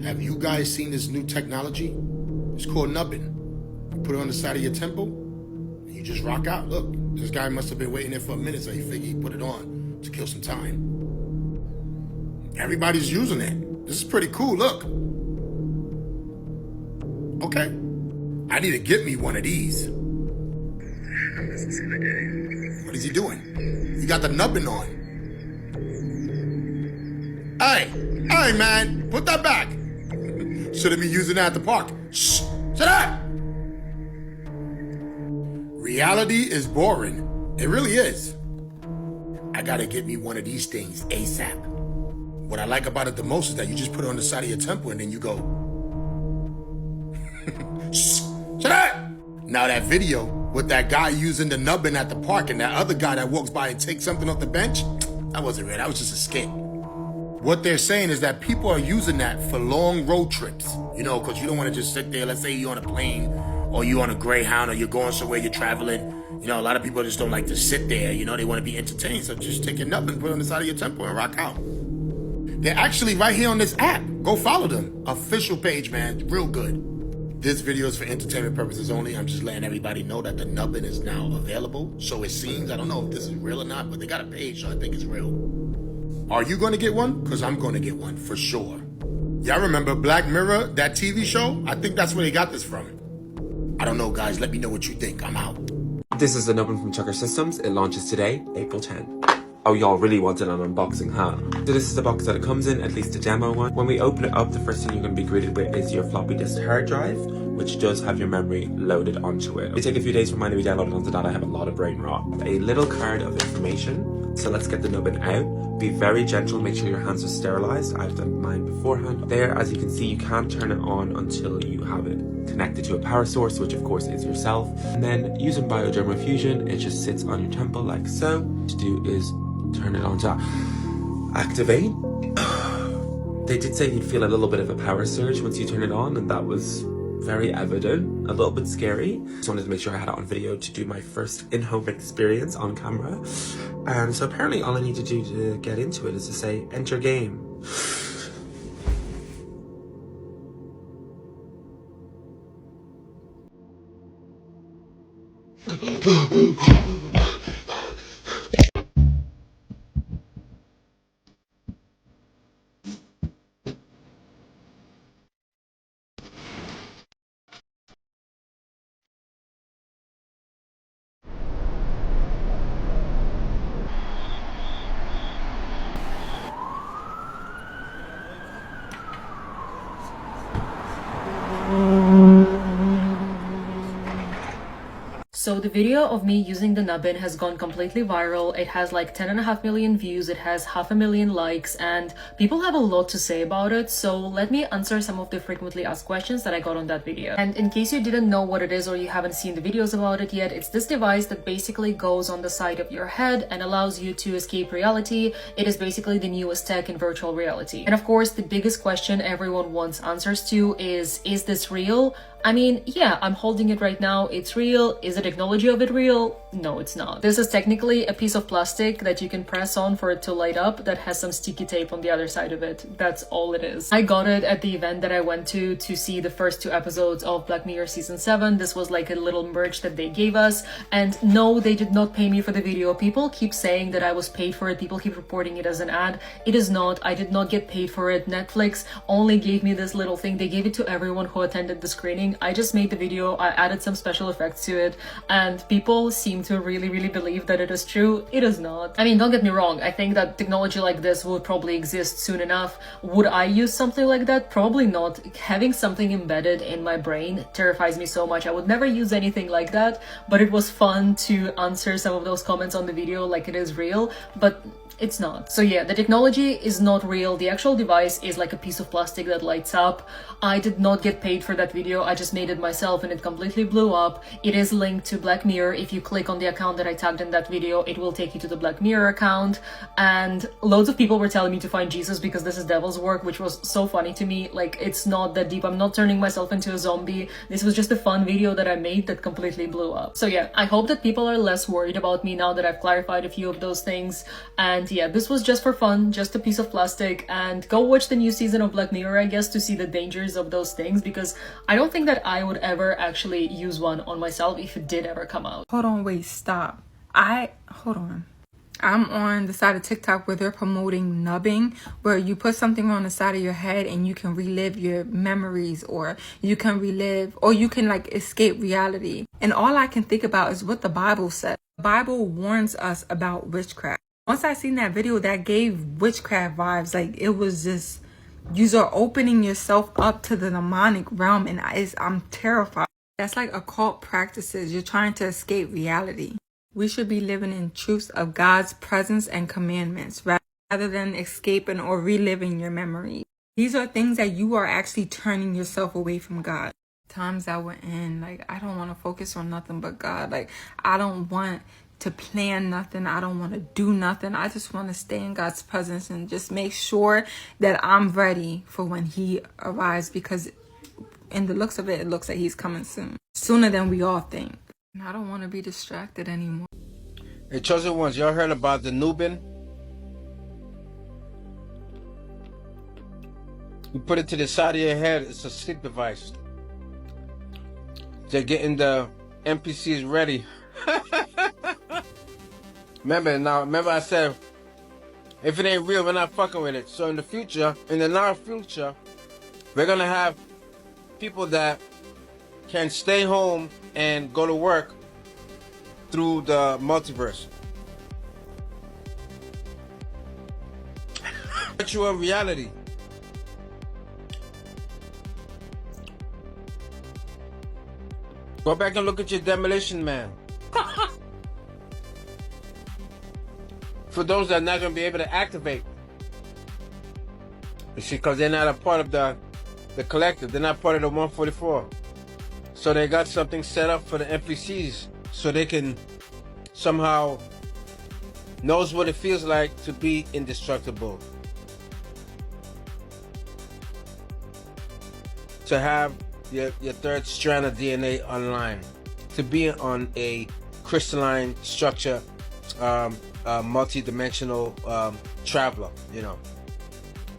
Have you guys seen this new technology? It's called Nubbin. You put it on the side of your temple, and you just rock out. Look, this guy must have been waiting there for a minute, so he figured he put it on to kill some time. Everybody's using it. This is pretty cool, look. Okay. I need to get me one of these. What is he doing? He got the nubbin on. Hey, man, put that back. Shouldn't be using that at the park. Shh, shut up. Reality is boring. It really is. I gotta get me one of these things ASAP. What I like about it the most is that you just put it on the side of your temple and then you go. Shh, shut up. Now that video with that guy using the nubbin at the park and that other guy that walks by and takes something off the bench, that wasn't real, that was just a skit. What they're saying is that people are using that for long road trips, you know, because you don't want to just sit there. Let's say you're on a plane or you're on a Greyhound or you're going somewhere, you're traveling. You know, a lot of people just don't like to sit there. You know, they want to be entertained. So just take your nubbin, put it on the side of your temple and rock out. They're actually right here on this app. Go follow them. Official page, man. Real good. This video is for entertainment purposes only. I'm just letting everybody know that the nubbin is now available. So it seems, I don't know if this is real or not, but they got a page, so I think it's real. Are you going to get one? Because I'm going to get one for sure. Y'all remember Black Mirror, that TV show? I think that's where they got this from. I don't know, guys. Let me know what you think. I'm out. This is the Nubbin from Chucker Systems. It launches today, April 10. Oh, y'all really wanted an unboxing, huh? So this is the box that it comes in, at least a demo one. When we open it up, the first thing you're going to be greeted with is your floppy disk hard drive, which does have your memory loaded onto it. It take a few days for mine to be downloaded onto that. I have a lot of brain rot. A little card of information. So let's get the nubbin out. Be very gentle, make sure your hands are sterilized. I've done mine beforehand. There, as you can see, you can't turn it on until you have it connected to a power source, which of course is yourself. And then using biodermal fusion, it just sits on your temple like so. What to do is turn it on to activate. They did say you'd feel a little bit of a power surge once you turn it on, and that was very evident, a little bit scary. Just wanted to make sure I had it on video to do my first in-home experience on camera. And so apparently all I need to do to get into it is to say, enter game. So the video of me using the nubbin has gone completely viral. It has like 10.5 million views, it has 500,000 likes, and people have a lot to say about it. So let me answer some of the frequently asked questions that I got on that video. And in case you didn't know what it is or you haven't seen the videos about it yet, it's this device that basically goes on the side of your head and allows you to escape reality. It is basically the newest tech in virtual reality. And of course, the biggest question everyone wants answers to is this real? I mean, yeah, I'm holding it right now. It's real. Is the technology of it real? No, it's not. This is technically a piece of plastic that you can press on for it to light up that has some sticky tape on the other side of it. That's all it is. I got it at the event that I went to see the first 2 episodes of Black Mirror season 7. This was like a little merch that they gave us. And no, they did not pay me for the video. People keep saying that I was paid for it. People keep reporting it as an ad. It is not. I did not get paid for it. Netflix only gave me this little thing. They gave it to everyone who attended the screening. I just made the video, I added some special effects to it, and people seem to really believe that it is true. It is not. I mean, don't get me wrong, I think that technology like this will probably exist soon enough. Would I use something like that? Probably not. Having something embedded in my brain terrifies me so much. I would never use anything like that, but it was fun to answer some of those comments on the video like it is real, but it's not. So yeah, the technology is not real. The actual device is like a piece of plastic that lights up. I did not get paid for that video. I just made it myself and it completely blew up. It is linked to Black Mirror. If you click on the account that I tagged in that video, it will take you to the Black Mirror account. And loads of people were telling me to find Jesus because this is devil's work, which was so funny to me. Like, it's not that deep. I'm not turning myself into a zombie. This was just a fun video that I made that completely blew up. So yeah, I hope that people are less worried about me now that I've clarified a few of those things. And And yeah, this was just for fun, just a piece of plastic. And go watch the new season of Black Mirror, I guess, to see the dangers of those things, because I don't think that I would ever actually use one on myself if it did ever come out. Hold on, wait, stop. Hold on. I'm on the side of TikTok where they're promoting nubbing, where you put something on the side of your head and you can relive your memories, or you can like escape reality. And all I can think about is what the Bible said. The Bible warns us about witchcraft. Once I seen that video, that gave witchcraft vibes. Like, it was just, you are opening yourself up to the demonic realm, and I'm terrified. That's like occult practices. You're trying to escape reality. We should be living in truths of God's presence and commandments rather than escaping or reliving your memories. These are things that you are actually turning yourself away from God. Times that we're in, like, I don't want to focus on nothing but God. Like, I don't want to plan nothing. I don't want to do nothing. I just want to stay in God's presence and just make sure that I'm ready for when He arrives, because in the looks of it, it looks like He's coming soon. Sooner than we all think. I don't want to be distracted anymore. Hey, chosen ones, y'all heard about the Nubbin? You put it to the side of your head. It's a sleep device. They're getting the NPCs ready. Remember I said, if it ain't real, we're not fucking with it. So in the future, in the near future, we're gonna have people that can stay home and go to work through the multiverse. Virtual reality. Go back and look at your Demolition Man. For those that are not going to be able to activate. You see, because they're not a part of the collective. They're not part of the 144. So they got something set up for the NPCs so they can somehow knows what it feels like to be indestructible. To have your third strand of DNA online. To be on a crystalline structure, multi-dimensional traveler, you know.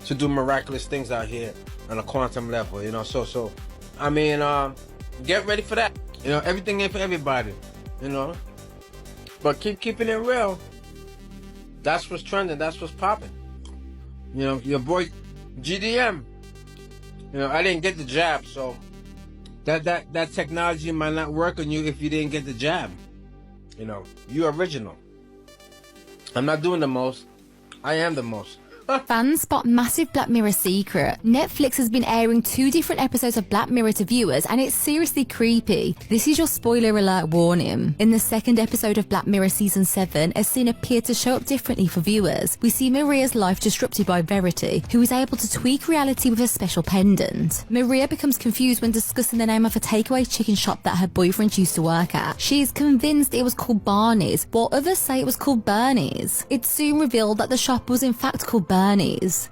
To do miraculous things out here on a quantum level, you know. So I mean, get ready for that. You know, everything ain't for everybody, you know. But keeping it real. That's what's trending. That's what's popping. You know, your boy GDM. You know, I didn't get the jab, so that technology might not work on you if you didn't get the jab. You know, you original. I'm not doing the most. I am the most. Fans spot massive Black Mirror secret. Netflix has been airing 2 different episodes of Black Mirror to viewers, and it's seriously creepy. This is your spoiler alert warning. In the 2nd episode of Black Mirror Season 7, a scene appeared to show up differently for viewers. We see Maria's life disrupted by Verity, who is able to tweak reality with a special pendant. Maria becomes confused when discussing the name of a takeaway chicken shop that her boyfriend used to work at. She is convinced it was called Barney's, while others say it was called Bernie's. It's soon revealed that the shop was in fact called Bernie's.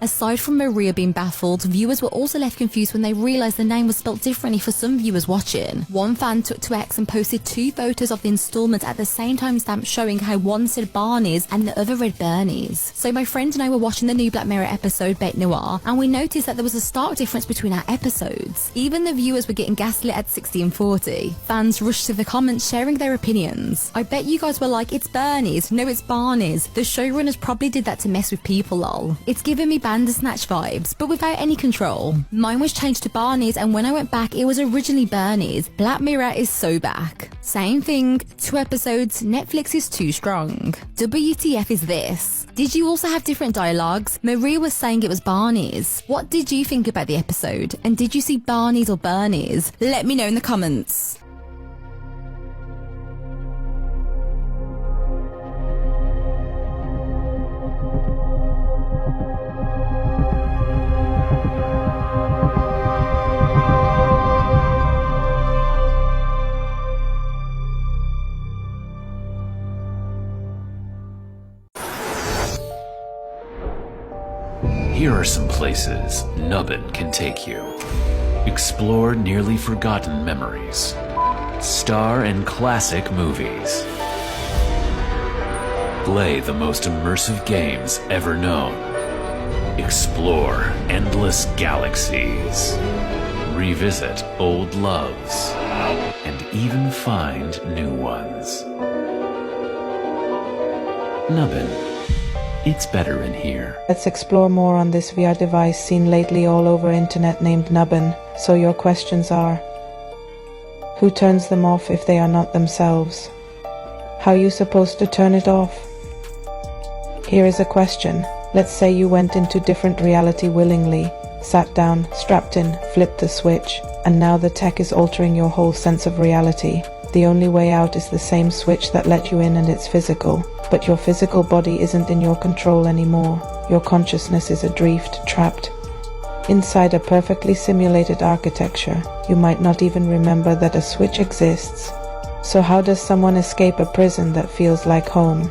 Aside from Maria being baffled, viewers were also left confused when they realised the name was spelled differently for some viewers watching. One fan took to X and posted 2 photos of the instalment at the same timestamp showing how one said Barney's and the other read Bernie's. So my friend and I were watching the new Black Mirror episode Bête Noire, and we noticed that there was a stark difference between our episodes. Even the viewers were getting gaslit at 60 and 40. Fans rushed to the comments sharing their opinions. I bet you guys were like, it's Bernie's, no it's Barney's. The showrunners probably did that to mess with people lol. It's giving me Bandersnatch vibes, but without any control. Mine was changed to Barney's, and when I went back, it was originally Bernie's. Black Mirror is so back. Same thing, 2 episodes, Netflix is too strong. WTF is this? Did you also have different dialogues? Maria was saying it was Barney's. What did you think about the episode? And did you see Barney's or Bernie's? Let me know in the comments. Here are some places Nubbin can take you. Explore nearly forgotten memories. Star in classic movies. Play the most immersive games ever known. Explore endless galaxies. Revisit old loves. And even find new ones. Nubbin. It's better in here. Let's explore more on this VR device seen lately all over internet named Nubbin. So your questions are: who turns them off if they are not themselves? How are you supposed to turn it off? Here is a question. Let's say you went into different reality willingly, sat down, strapped in, flipped the switch, and now the tech is altering your whole sense of reality. The only way out is the same switch that let you in, and it's physical. But your physical body isn't in your control anymore. Your consciousness is adrift, trapped inside a perfectly simulated architecture. You might not even remember that a switch exists. So how does someone escape a prison that feels like home?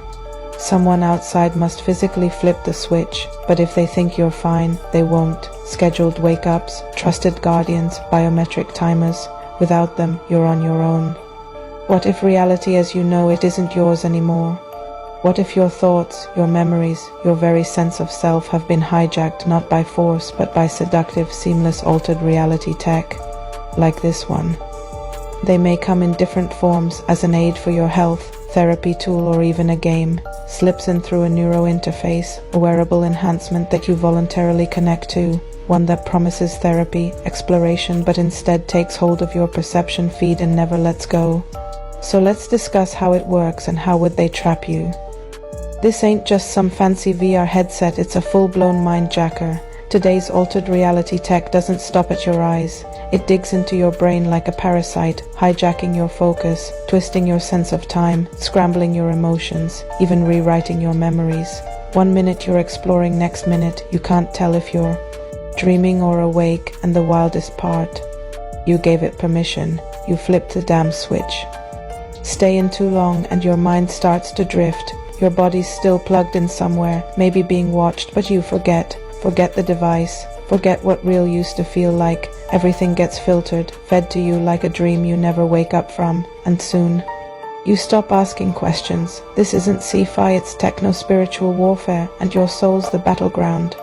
Someone outside must physically flip the switch, but if they think you're fine, they won't. Scheduled wake-ups, trusted guardians, biometric timers. Without them, you're on your own. What if reality as you know it isn't yours anymore? What if your thoughts, your memories, your very sense of self have been hijacked not by force but by seductive, seamless, altered reality tech, like this one? They may come in different forms as an aid for your health, therapy tool, or even a game. Slips in through a neuro interface, a wearable enhancement that you voluntarily connect to, one that promises therapy, exploration, but instead takes hold of your perception feed and never lets go. So let's discuss how it works and how would they trap you. This ain't just some fancy VR headset, it's a full-blown mind jacker. Today's altered reality tech doesn't stop at your eyes. It digs into your brain like a parasite, hijacking your focus, twisting your sense of time, scrambling your emotions, even rewriting your memories. 1 minute you're exploring, next minute you can't tell if you're dreaming or awake, and the wildest part, you gave it permission. You flipped the damn switch. Stay in too long and your mind starts to drift. Your body's still plugged in somewhere, maybe being watched, but you forget. Forget the device. Forget what real used to feel like. Everything gets filtered, fed to you like a dream you never wake up from, and soon you stop asking questions. This isn't sci-fi, it's techno-spiritual warfare, and your soul's the battleground.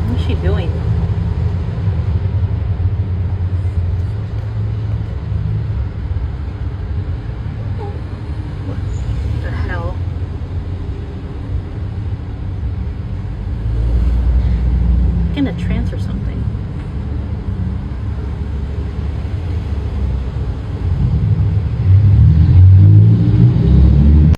What is she doing? What the hell? In a trance or something.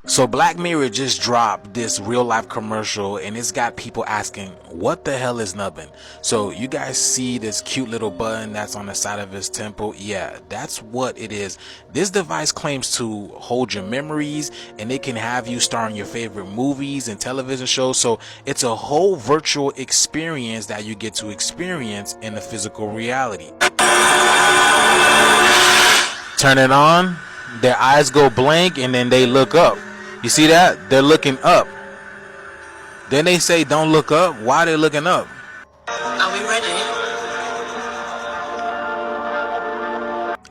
So Black Mirror just dropped this real life commercial and it's got people asking, what the hell is Nubbin? So you guys see this cute little button that's on the side of his temple? Yeah, that's what it is. This device claims to hold your memories and it can have you star in your favorite movies and television shows. So it's a whole virtual experience that you get to experience in the physical reality. Turn it on, their eyes go blank and then they look up. You see that? They're looking up. Then they say don't look up. Why are they looking up? Are we ready?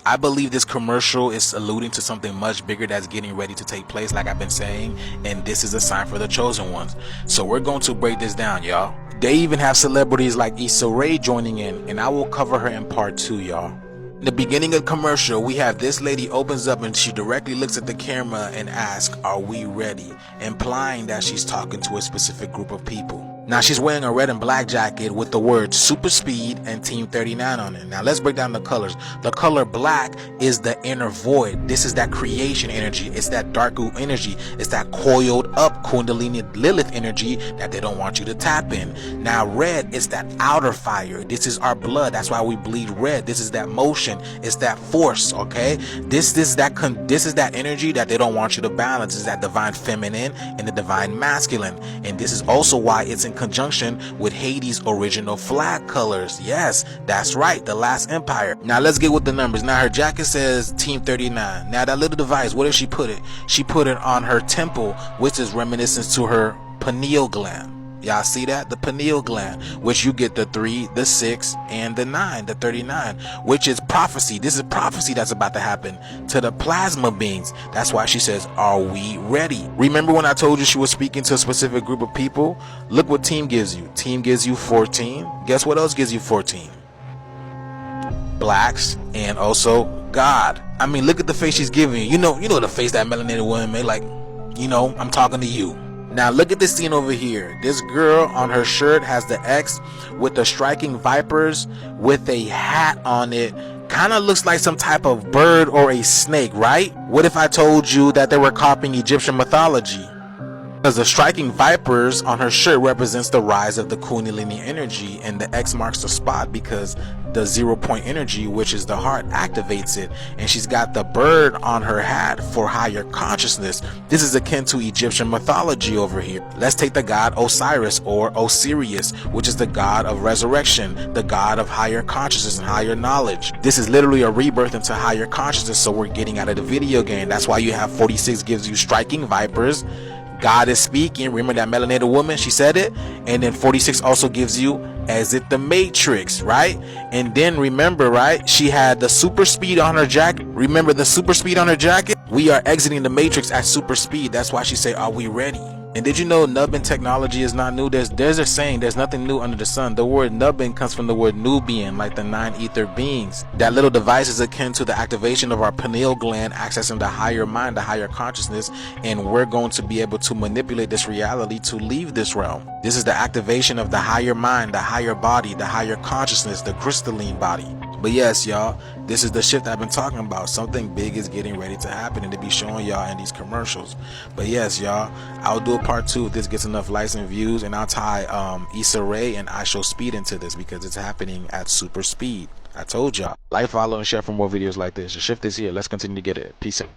I believe this commercial is alluding to something much bigger that's getting ready to take place, like I've been saying, and this is a sign for the chosen ones. So we're going to break this down, y'all. They even have celebrities like Issa Rae joining in, and I will cover her in part 2, y'all. In the beginning of the commercial, we have this lady opens up and she directly looks at the camera and asks, are we ready? Implying that she's talking to a specific group of people. Now she's wearing a red and black jacket with the words Super Speed and Team 39 on it. Now let's break down the colors. The color black is the inner void. This is that creation energy. It's that Darku energy. It's that coiled up Kundalini Lilith energy that they don't want you to tap in. Now red is that outer fire. This is our blood. That's why we bleed red. This is that motion. It's that force, okay? This is that energy that they don't want you to balance. It's that divine feminine and the divine masculine. And this is also why it's in conjunction with Hades' original flag colors. Yes, that's right, the last empire. Now let's get with the numbers. Now her jacket says Team 39. Now that little device, where did she put it? She put it on her temple, which is reminiscent to her pineal gland. Y'all see that? The pineal gland, which you get the 3, the 6, and the 9, the 39, which is prophecy. This is prophecy that's about to happen to the plasma beings. That's why she says, are we ready? Remember when I told you she was speaking to a specific group of people? Look what team gives you. Team gives you 14. Guess what else gives you 14? Blacks and also God. I mean, look at the face she's giving you. You know the face that melanated woman made. Like, I'm talking to you. Now look at this scene over here. This girl on her shirt has the X with the striking vipers with a hat on it. Kind of looks like some type of bird or a snake, right? What if I told you that they were copying Egyptian mythology? Because the striking vipers on her shirt represents the rise of the Kundalini energy, and the X marks the spot because the 0 point energy, which is the heart, activates it. And she's got the bird on her hat for higher consciousness. This is akin to Egyptian mythology over here. Let's take the god Osiris or Osiris, which is the god of resurrection, the god of higher consciousness and higher knowledge. This is literally a rebirth into higher consciousness, so we're getting out of the video game. That's why you have 46 gives you striking vipers. God is speaking. Remember that melanated woman? She said it. And then 46 also gives you as it the Matrix, right? And then remember, right? She had the super speed on her jacket. Remember the super speed on her jacket? We are exiting the Matrix at super speed. That's why she say, are we ready? And did you know Nubbin technology is not new? There's a saying, there's nothing new under the sun. The word Nubbin comes from the word Nubian, like the 9 ether beings. That little device is akin to the activation of our pineal gland, accessing the higher mind, the higher consciousness, and we're going to be able to manipulate this reality to leave this realm. This is the activation of the higher mind, the higher body, the higher consciousness, the crystalline body. But yes, y'all, this is the shift I've been talking about. Something big is getting ready to happen and to be showing y'all in these commercials. But yes, y'all, I'll do a part 2 if this gets enough likes and views, and I'll tie Issa Rae and I Show Speed into this because it's happening at super speed. I told y'all. Like, follow, and share for more videos like this. The shift is here. Let's continue to get it. Peace out.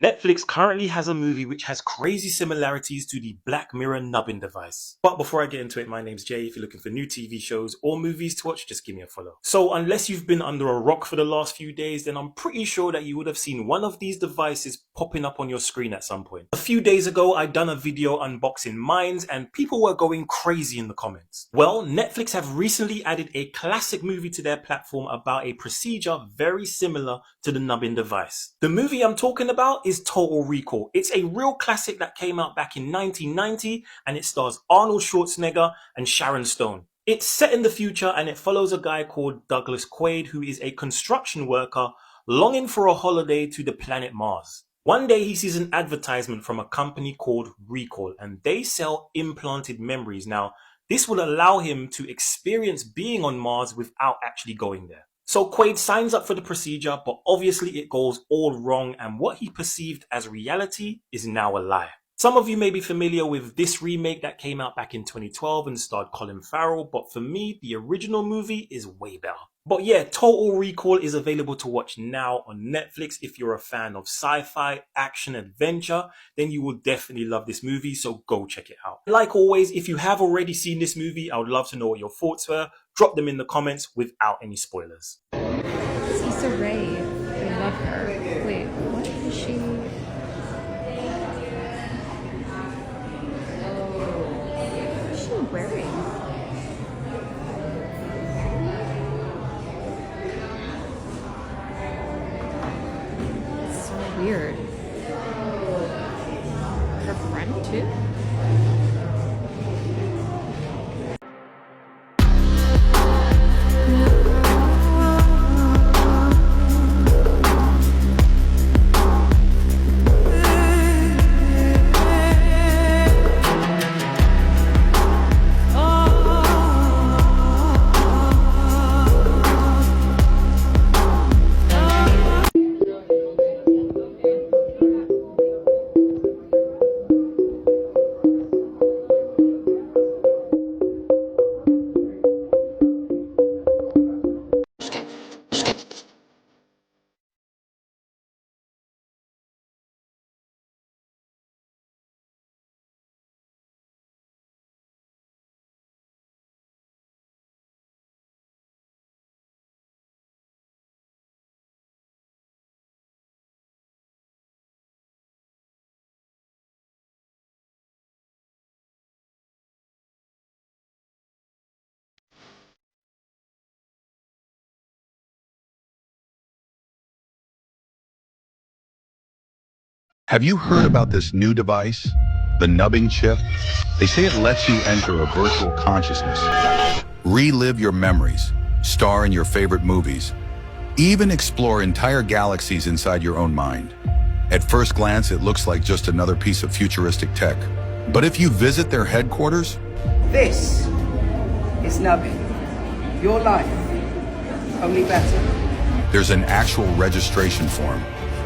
Netflix currently has a movie which has crazy similarities to the Black Mirror Nubbin device. But before I get into it, my name's Jay. If you're looking for new TV shows or movies to watch, just give me a follow. So unless you've been under a rock for the last few days, then I'm pretty sure that you would have seen one of these devices popping up on your screen at some point. A few days ago, I done a video unboxing Minds and people were going crazy in the comments. Well, Netflix have recently added a classic movie to their platform about a procedure very similar to the Nubbin device. The movie I'm talking about is Total Recall. It's a real classic that came out back in 1990 and it stars Arnold Schwarzenegger and Sharon Stone. It's set in the future and it follows a guy called Douglas Quaid who is a construction worker longing for a holiday to the planet Mars. One day he sees an advertisement from a company called Recall and they sell implanted memories. Now, this will allow him to experience being on Mars without actually going there. So Quaid signs up for the procedure, but obviously it goes all wrong and what he perceived as reality is now a lie. Some of you may be familiar with this remake that came out back in 2012 and starred Colin Farrell, but for me, the original movie is way better. But yeah, Total Recall is available to watch now on Netflix. If you're a fan of sci-fi, action, adventure, then you will definitely love this movie, so go check it out. Like always, if you have already seen this movie, I would love to know what your thoughts were. Drop them in the comments without any spoilers. It's Issa Rae. I love her. Wait, what is she? What is she wearing? It's so weird. Her friend too? Have you heard about this new device, the nubbing chip? They say it lets you enter a virtual consciousness, relive your memories, star in your favorite movies, even explore entire galaxies inside your own mind. At first glance, it looks like just another piece of futuristic tech. But if you visit their headquarters, this is Nubbin. Your life, only better. there's an actual registration form.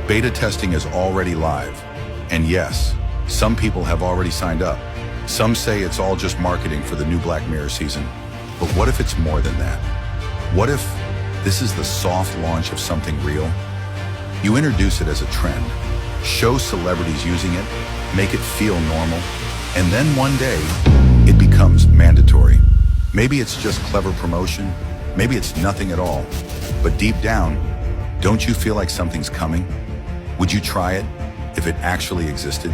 Beta testing is already live. And yes, some people have already signed up. Some say it's all just marketing for the new Black Mirror season. But what if it's more than that? What if this is the soft launch of something real? You introduce it as a trend, show celebrities using it, make it feel normal, and then one day, it becomes mandatory. Maybe it's just clever promotion, maybe it's nothing at all. But deep down, don't you feel like something's coming? Would you try it if it actually existed?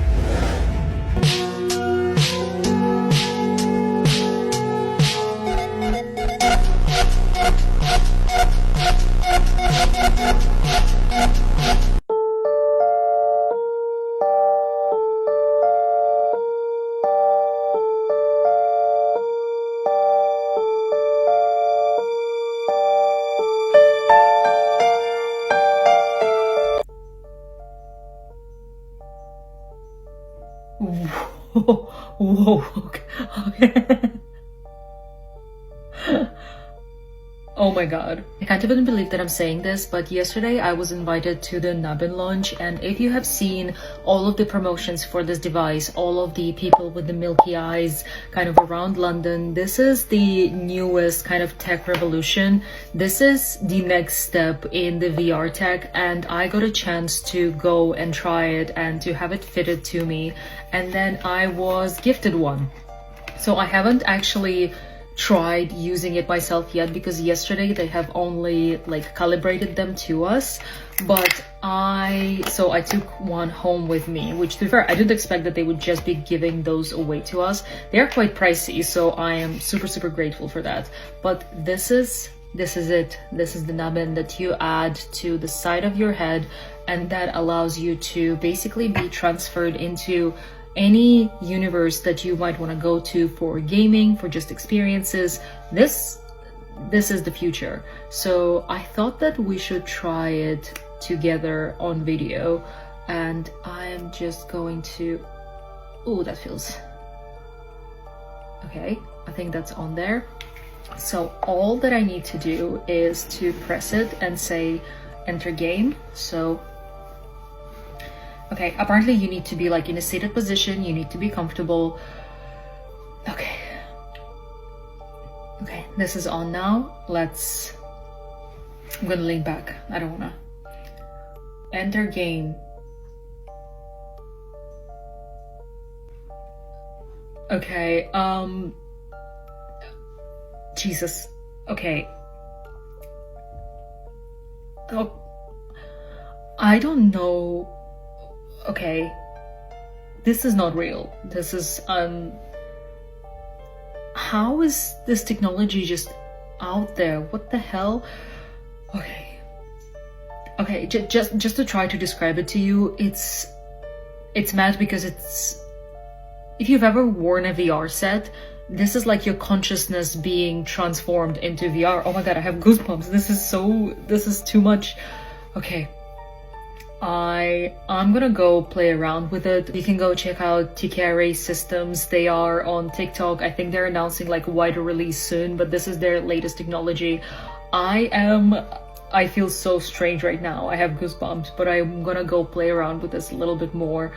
Whoa, okay. Oh my god. I can't even believe that I'm saying this, but yesterday I was invited to the Nubbin launch, and if you have seen all of the promotions for this device, all of the people with the milky eyes kind of around London, this is the newest kind of tech revolution. This is the next step in the VR tech, and I got a chance to go and try it and to have it fitted to me, and then I was gifted one. So I haven't actually tried using it myself yet because yesterday they have only like calibrated them to us, but I took one home with me, which to be fair, I didn't expect that they would just be giving those away to us. They are quite pricey, so I am super grateful for that. But this is it. This is the nubbin that you add to the side of your head, and that allows you to basically be transferred into any universe that you might want to go to for gaming, for just experiences. This is the future. So I thought that we should try it together on video, and I'm just going to... Oh, that feels... Okay, I think that's on there. So all that I need to do is to press it and say enter game. So okay, apparently you need to be like in a seated position, you need to be comfortable. Okay, this is on now. I'm gonna lean back, I don't wanna. Enter game. Okay, Jesus, okay. Oh, I don't know. Okay, this is not real. This is how is this technology just out there? What the hell? Okay, just to try to describe it to you, it's mad because if you've ever worn a VR set, this is like your consciousness being transformed into VR. Oh my god, I have goosebumps. This is too much. Okay, I'm gonna go play around with it. You can go check out TKRA Systems. They are on TikTok. I think they're announcing like wider release soon, but this is their latest technology. I feel so strange right now. I have goosebumps, but I'm gonna go play around with this a little bit more.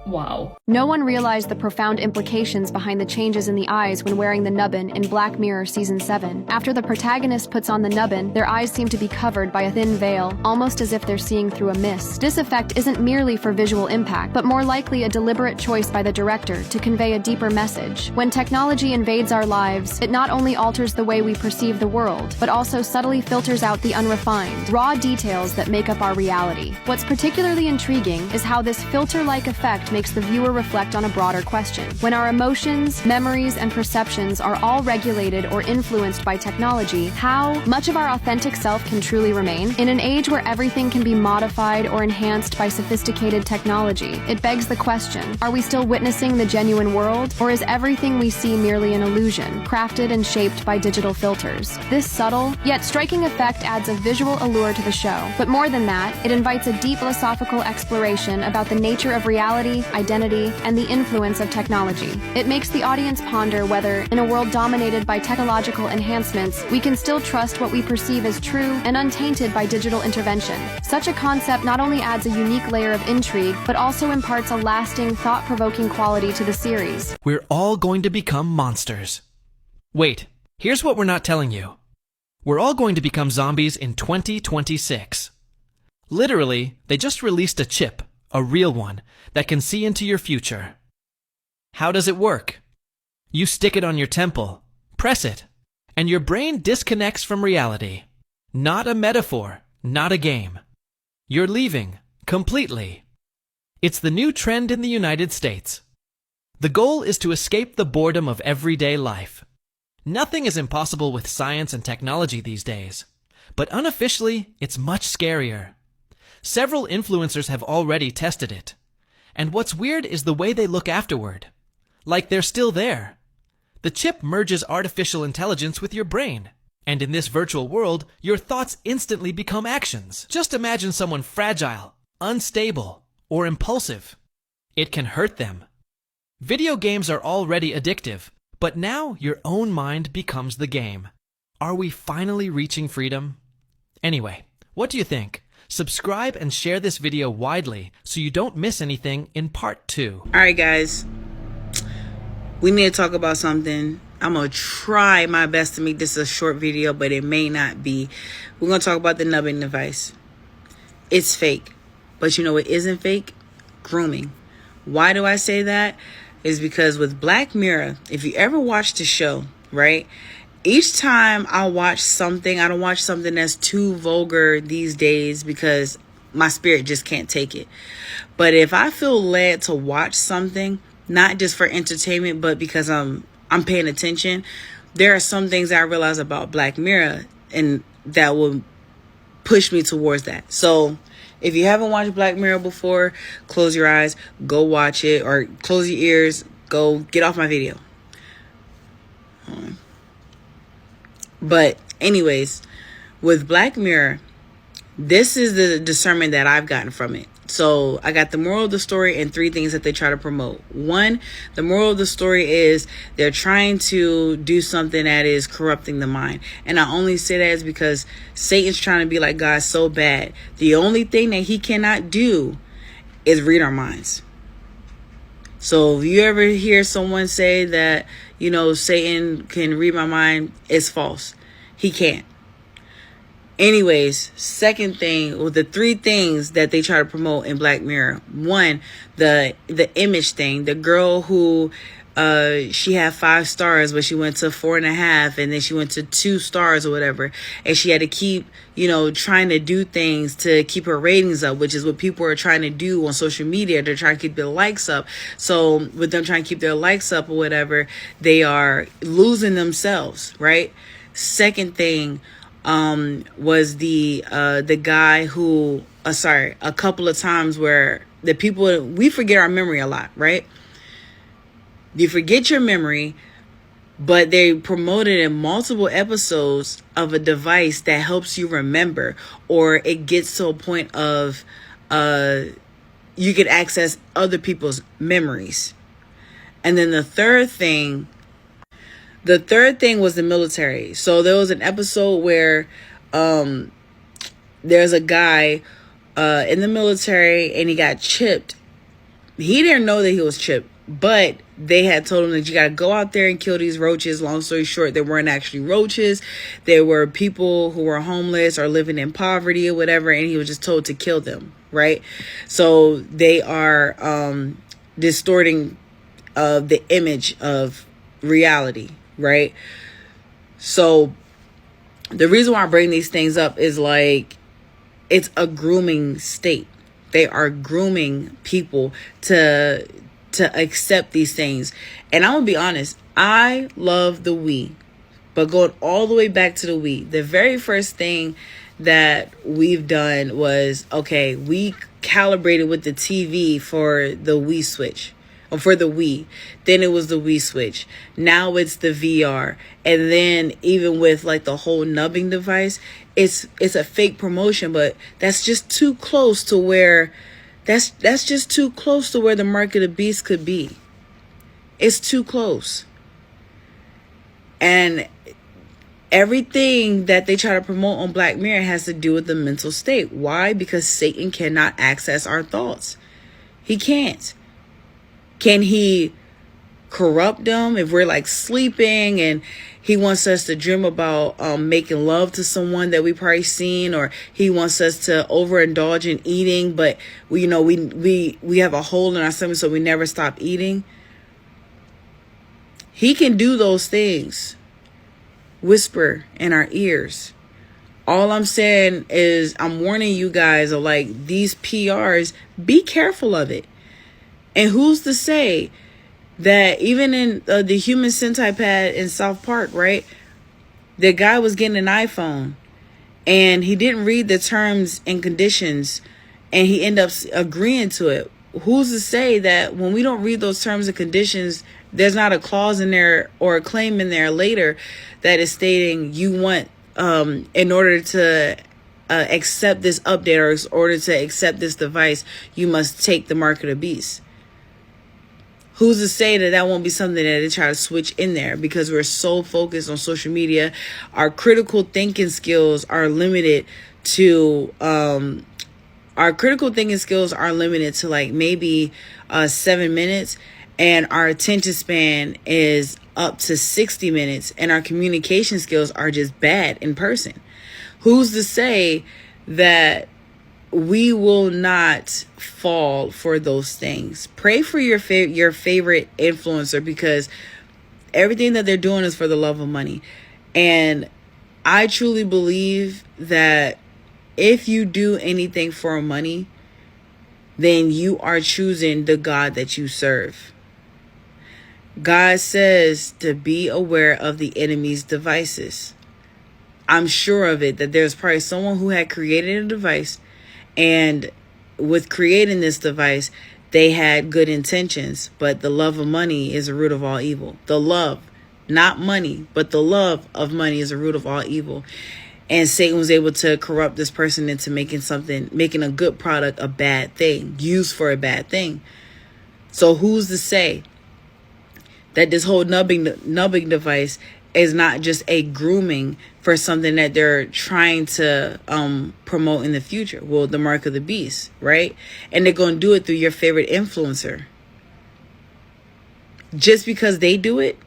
Wow. No one realized the profound implications behind the changes in the eyes when wearing the nubbin in Black Mirror Season 7. After the protagonist puts on the nubbin, their eyes seem to be covered by a thin veil, almost as if they're seeing through a mist. This effect isn't merely for visual impact, but more likely a deliberate choice by the director to convey a deeper message. When technology invades our lives, it not only alters the way we perceive the world, but also subtly filters out the unrefined, raw details that make up our reality. What's particularly intriguing is how this filter-like effect makes makes the viewer reflect on a broader question. When our emotions, memories, and perceptions are all regulated or influenced by technology, how much of our authentic self can truly remain? In an age where everything can be modified or enhanced by sophisticated technology, it begs the question, are we still witnessing the genuine world, or is everything we see merely an illusion, crafted and shaped by digital filters? This subtle, yet striking effect adds a visual allure to the show. But more than that, it invites a deep philosophical exploration about the nature of reality, identity, and the influence of technology. It makes the audience ponder whether, in a world dominated by technological enhancements, we can still trust what we perceive as true and untainted by digital intervention. Such a concept not only adds a unique layer of intrigue, but also imparts a lasting, thought-provoking quality to the series. We're all going to become monsters. Wait, here's what we're not telling you. We're all going to become zombies in 2026. Literally, they just released a chip, a real one, that can see into your future. How does it work? You stick it on your temple, press it, and your brain disconnects from reality. Not a metaphor, not a game. You're leaving, completely. It's the new trend in the United States. The goal is to escape the boredom of everyday life. Nothing is impossible with science and technology these days, but unofficially, it's much scarier. Several influencers have already tested it, and what's weird is the way they look afterward. Like they're still there. The chip merges artificial intelligence with your brain, and in this virtual world, your thoughts instantly become actions. Just imagine someone fragile, unstable, or impulsive. It can hurt them. Video games are already addictive, but now your own mind becomes the game. Are we finally reaching freedom? Anyway, what do you think? Subscribe and share this video widely so you don't miss anything in part 2. All right, guys. We need to talk about something. I'm going to try my best to make this a short video, but it may not be. We're going to talk about the Nubbin device. It's fake. But you know what isn't fake? Grooming. Why do I say that? Is because with Black Mirror, if you ever watched the show, right? Each time I watch something, I don't watch something that's too vulgar these days because my spirit just can't take it. But if I feel led to watch something, not just for entertainment, but because I'm paying attention, there are some things I realize about Black Mirror and that will push me towards that. So if you haven't watched Black Mirror before, close your eyes, go watch it, or close your ears, go get off my video. But anyways, with Black Mirror, this is the discernment that I've gotten from it. So I got the moral of the story and 3 things that they try to promote. 1, the moral of the story is they're trying to do something that is corrupting the mind. And I only say that is because Satan's trying to be like God so bad. The only thing that he cannot do is read our minds. So if you ever hear someone say that, you know, Satan can read my mind, it's false. He can't. Anyways, second thing, well, the 3 things that they try to promote in Black Mirror. 1, the image thing. The girl who she had 5 stars, but she went to 4.5, and then she went to 2 stars or whatever. And she had to keep, you know, trying to do things to keep her ratings up, which is what people are trying to do on social media. They're trying to keep their likes up. So with them trying to keep their likes up or whatever, they are losing themselves, right? Second thing was the guy who a couple of times where the people, we forget our memory a lot, right? You forget your memory, but they promoted in multiple episodes of a device that helps you remember, or it gets to a point of you could access other people's memories. And then the third thing was the military. So there was an episode where there's a guy in the military and he got chipped. He didn't know that he was chipped, but they had told him that you got to go out there and kill these roaches. Long story short, they weren't actually roaches. They were people who were homeless or living in poverty or whatever. And he was just told to kill them, right? So they are distorting the image of reality, right? So the reason why I bring these things up is like, it's a grooming state. They are grooming people to accept these things. And I'm gonna be honest, I love the Wii. But going all the way back to the Wii, the very first thing that we've done was, okay, we calibrated with the TV for the Wii Switch, or for the Wii. Then it was the Wii Switch. Now it's the VR. And then even with like the whole nubbing device, it's a fake promotion, but that's just too close to where that's just too close to where the mark of the beast could be. It's too close. And everything that they try to promote on Black Mirror has to do with the mental state. Why? Because Satan cannot access our thoughts. He can't. Can he corrupt them if we're like sleeping and he wants us to dream about making love to someone that we probably seen, or he wants us to overindulge in eating, but we have a hole in our stomach so we never stop eating? He can do those things. Whisper in our ears. All I'm saying is I'm warning you guys of like these PRs, be careful of it. And who's to say that even in the human centipede in South Park, right? The guy was getting an iPhone and he didn't read the terms and conditions and he ended up agreeing to it. Who's to say that when we don't read those terms and conditions, there's not a clause in there or a claim in there later that is stating you want, in order to accept this update or in order to accept this device, you must take the mark of the beast. Who's to say that that won't be something that they try to switch in there? Because we're so focused on social media, our critical thinking skills are limited to like maybe 7 minutes, and our attention span is up to 60 minutes, and our communication skills are just bad in person. Who's to say that we will not fall for those things? Pray for your favorite influencer, because everything that they're doing is for the love of money. And I truly believe that if you do anything for money, then you are choosing the God that you serve. God says to be aware of the enemy's devices. I'm sure of it that there's probably someone who had created a device, and with creating this device, they had good intentions, but the love of money is the root of all evil. The love, not money, but the love of money is the root of all evil. And Satan was able to corrupt this person into making a good product a bad thing, used for a bad thing. So who's to say that this whole nubbing device is not just a grooming for something that they're trying to promote in the future? Well, the mark of the beast, right? And they're going to do it through your favorite influencer. Just because they do it,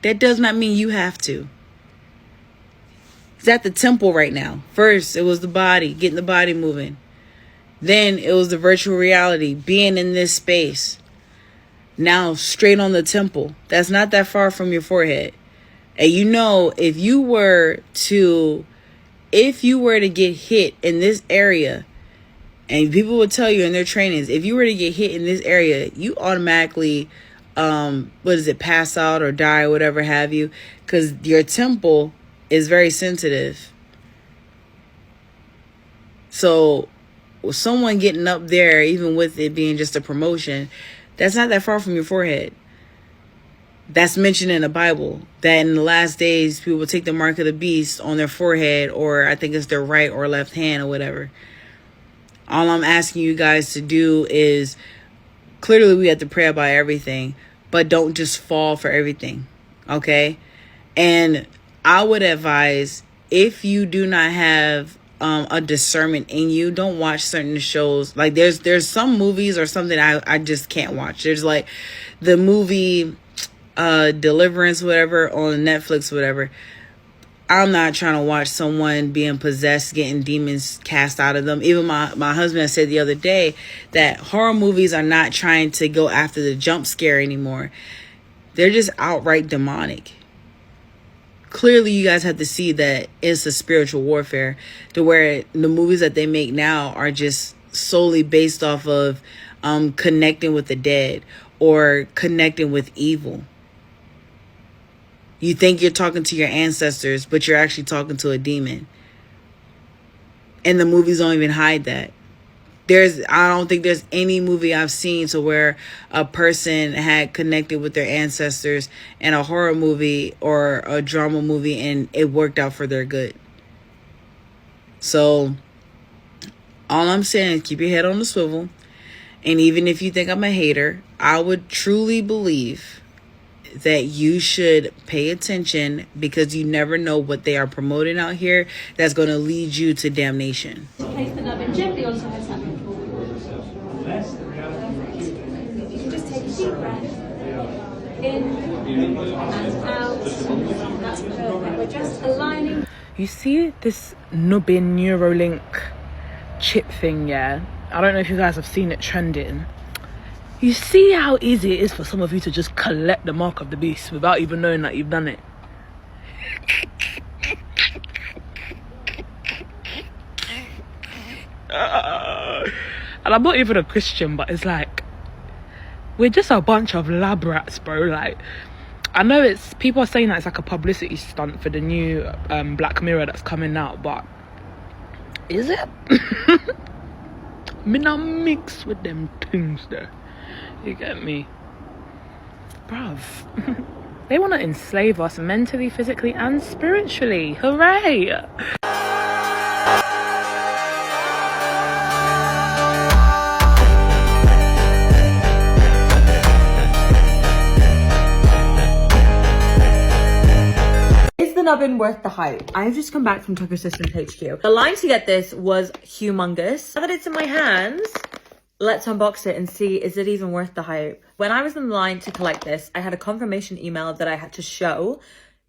that does not mean you have to. It's at the temple right now. First, it was the body, getting the body moving. Then it was the virtual reality, being in this space. Now, straight on the temple. That's not that far from your forehead. And you know, if you were to get hit in this area, and people would tell you in their trainings, if you were to get hit in this area, you automatically, pass out or die or whatever have you, because your temple is very sensitive. So someone getting up there, even with it being just a promotion, that's not that far from your forehead. That's mentioned in the Bible, that in the last days, people will take the mark of the beast on their forehead, or I think it's their right or left hand or whatever. All I'm asking you guys to do is, clearly we have to pray about everything, but don't just fall for everything, okay? And I would advise, if you do not have a discernment in you, don't watch certain shows. Like there's some movies or something I just can't watch. There's like the movie Deliverance, whatever, on Netflix, whatever. I'm not trying to watch someone being possessed, getting demons cast out of them. Even my husband said the other day that horror movies are not trying to go after the jump scare anymore. They're just outright demonic. Clearly, you guys have to see that it's a spiritual warfare, to where the movies that they make now are just solely based off of connecting with the dead or connecting with evil. You think you're talking to your ancestors, but you're actually talking to a demon. And the movies don't even hide that. I don't think there's any movie I've seen to where a person had connected with their ancestors in a horror movie or a drama movie and it worked out for their good. So all I'm saying is keep your head on the swivel. And even if you think I'm a hater, I would truly believe that you should pay attention, because you never know what they are promoting out here that's going to lead you to damnation. Place the nubbin gently onto her tummy. You can just take a deep breath in and out. That's perfect. We're just aligning. You see this Nubbin Neuralink chip thing, yeah? I don't know if you guys have seen it trending. You see how easy it is for some of you to just collect the mark of the beast without even knowing that you've done it. And I'm not even a Christian, but it's like, we're just a bunch of lab rats, bro. Like, I know it's, people are saying that it's like a publicity stunt for the new Black Mirror that's coming out, but is it? Me not mix with them things there. You get me? Bruv. They want to enslave us mentally, physically, and spiritually. Hooray! Is the nubbin worth the hype? I've just come back from Tucker Systems HQ. The line to get this was humongous. Now that it's in my hands, let's unbox it and see, is it even worth the hype? When I was in line to collect this, I had a confirmation email that I had to show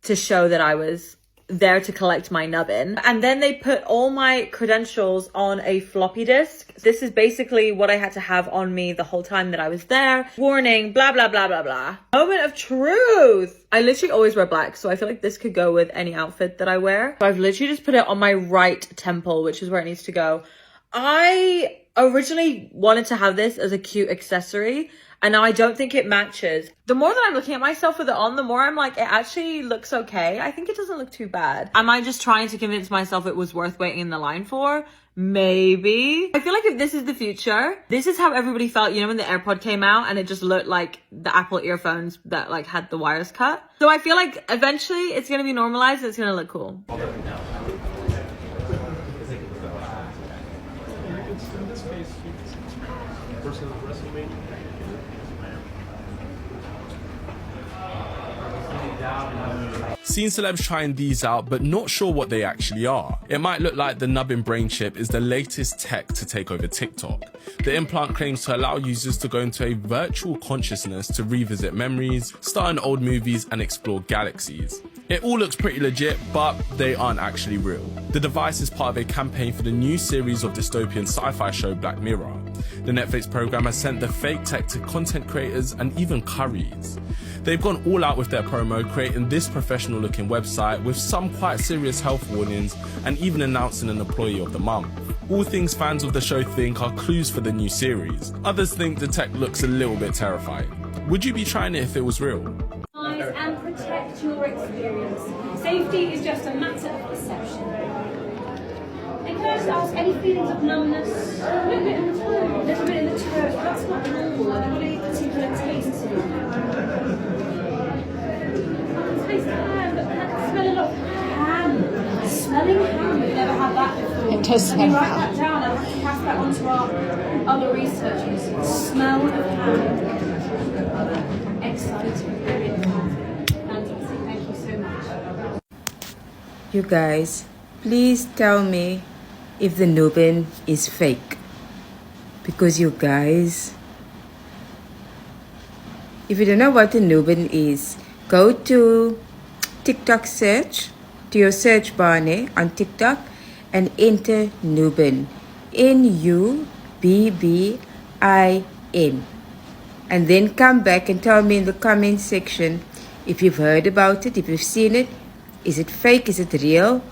that I was there to collect my nubbin. And then they put all my credentials on a floppy disk. This is basically what I had to have on me the whole time that I was there. Warning, blah, blah, blah, blah, blah. Moment of truth. I literally always wear black, so I feel like this could go with any outfit that I wear. So I've literally just put it on my right temple, which is where it needs to go. I originally wanted to have this as a cute accessory, and now I don't think it matches. The more that I'm looking at myself with it on, the more I'm like, it actually looks okay. I think it doesn't look too bad. Am I just trying to convince myself it was worth waiting in the line for? Maybe. I feel like if this is the future, this is how everybody felt, you know, when the AirPod came out and it just looked like the Apple earphones that like had the wires cut. So I feel like eventually it's gonna be normalized and it's gonna look cool. Seen celebs trying these out, but not sure what they actually are. It might look like the Nubbin brain chip is the latest tech to take over TikTok. The implant claims to allow users to go into a virtual consciousness to revisit memories, star in old movies, and explore galaxies. It all looks pretty legit, but they aren't actually real. The device is part of a campaign for the new series of dystopian sci-fi show Black Mirror. The Netflix program has sent the fake tech to content creators and even curries. They've gone all out with their promo, creating this professional looking website with some quite serious health warnings and even announcing an employee of the month. All things fans of the show think are clues for the new series. Others think the tech looks a little bit terrifying. Would you be trying it if it was real? And protect your experience. Safety is just a matter of perception. And can I just ask, any feelings of numbness? A little bit in the toe, a little bit in the turf. That's not normal. Have you got any particular taste in it? Taste the ham, but I smell a lot of ham. Smelling ham, we've never had that before. It does smell Can you write ham. that down and have to pass that on to our other researchers? Smell of ham. Exciting, brilliant. Fantastic, thank you so much. You guys, please tell me if the Nubbin is fake. Because you guys, if you don't know what the Nubbin is, go to TikTok search, to your search bar on TikTok, and enter Nubbin. Nubbin. And then come back and tell me in the comment section if you've heard about it, if you've seen it. Is it fake? Is it real?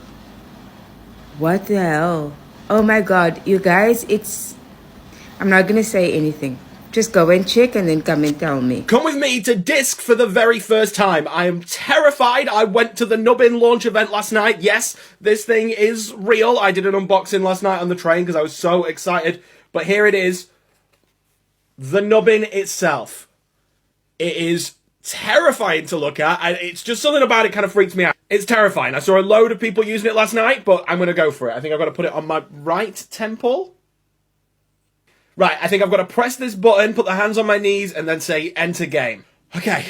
What the hell? Oh my god, you guys, it's I'm not gonna say anything. Just go and check and then come and tell me. Come with me to Disc for the very first time. I am terrified. I went to the Nubbin launch event last night. Yes, this thing is real. I did an unboxing last night on the train because I was so excited. But here it is. The Nubbin itself. It is terrifying to look at. It's just something about it kind of freaks me out. It's terrifying. I saw a load of people using it last night, but I'm going to go for it. I think I've got to put it on my right temple. Right, I think I've got to press this button, put the hands on my knees, and then say, enter game. Okay.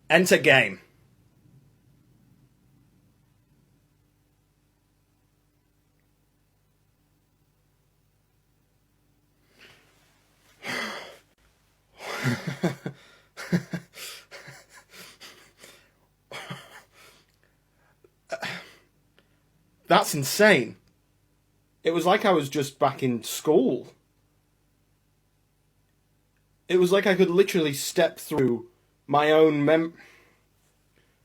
Enter game. That's insane. It was like I was just back in school. It was like I could literally step through my own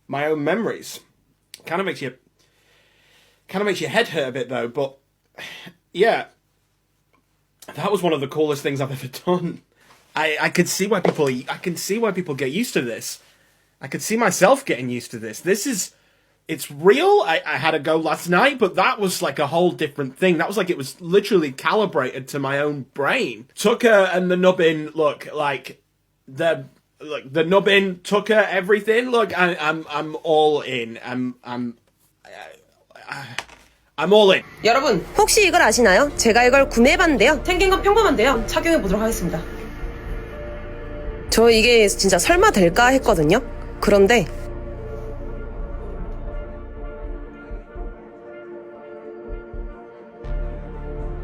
memories. Kind of makes your head hurt a bit though, but yeah. That was one of the coolest things I've ever done. I can see why people get used to this. I could see myself getting used to this. It's real. I had a go last night, but that was like a whole different thing. That was like it was literally calibrated to my own brain. Tucker and the Nubbin, look, like the Nubbin, Tucker, everything. Look, I'm all in. I'm all in. 여러분, 혹시 이걸 아시나요? 제가 이걸 구매해봤는데요. 생긴 건 평범한데요. 착용해보도록 하겠습니다. 저 이게 진짜 설마 될까 했거든요. 그런데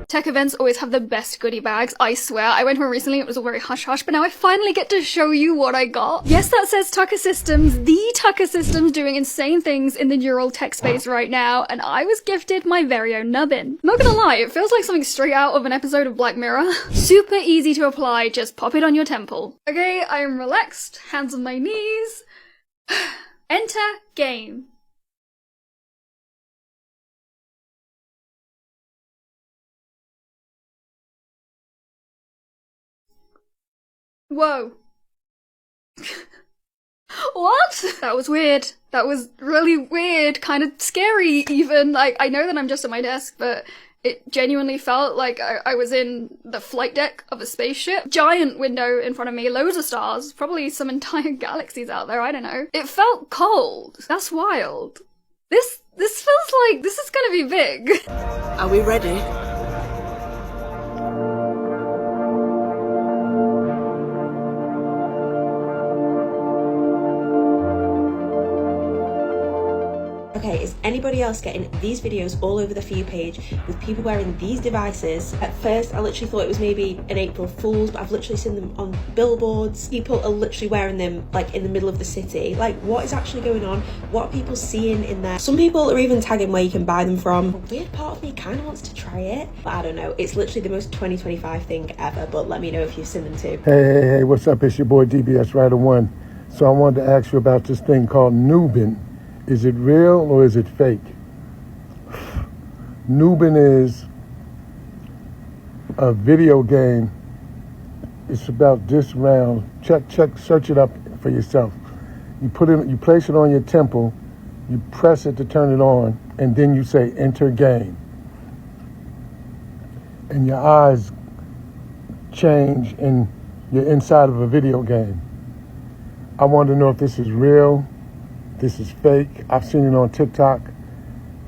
Tech events always have the best goodie bags, I swear. I went to one recently, it was all very hush-hush, but now I finally get to show you what I got. Yes, that says Tucker Systems, the Tucker Systems doing insane things in the neural tech space right now, and I was gifted my very own Nubbin. Not gonna lie, it feels like something straight out of an episode of Black Mirror. Super easy to apply, just pop it on your temple. Okay, I am relaxed, hands on my knees. Enter game. Whoa. What? That was weird. That was really weird, kind of scary even. Like, I know that I'm just at my desk, but it genuinely felt like I was in the flight deck of a spaceship. Giant window in front of me, loads of stars, probably some entire galaxies out there, I don't know. It felt cold. That's wild. This feels like this is gonna be big. Are we ready? Okay, is anybody else getting these videos all over the For You page with people wearing these devices? At first, I literally thought it was maybe an April Fool's, but I've literally seen them on billboards. People are literally wearing them like in the middle of the city. Like, what is actually going on? What are people seeing in there? Some people are even tagging where you can buy them from. A weird part of me kind of wants to try it, but I don't know. It's literally the most 2025 thing ever, but let me know if you've seen them too. Hey, what's up? It's your boy DBS Rider One. So I wanted to ask you about this thing called Nubbin. Is it real or is it fake? Nubbin is a video game. It's about this round. Search it up for yourself. You place it on your temple, you press it to turn it on, and then you say enter game. And your eyes change and you're inside of a video game. I want to know if this is real. This is fake. I've seen it on TikTok,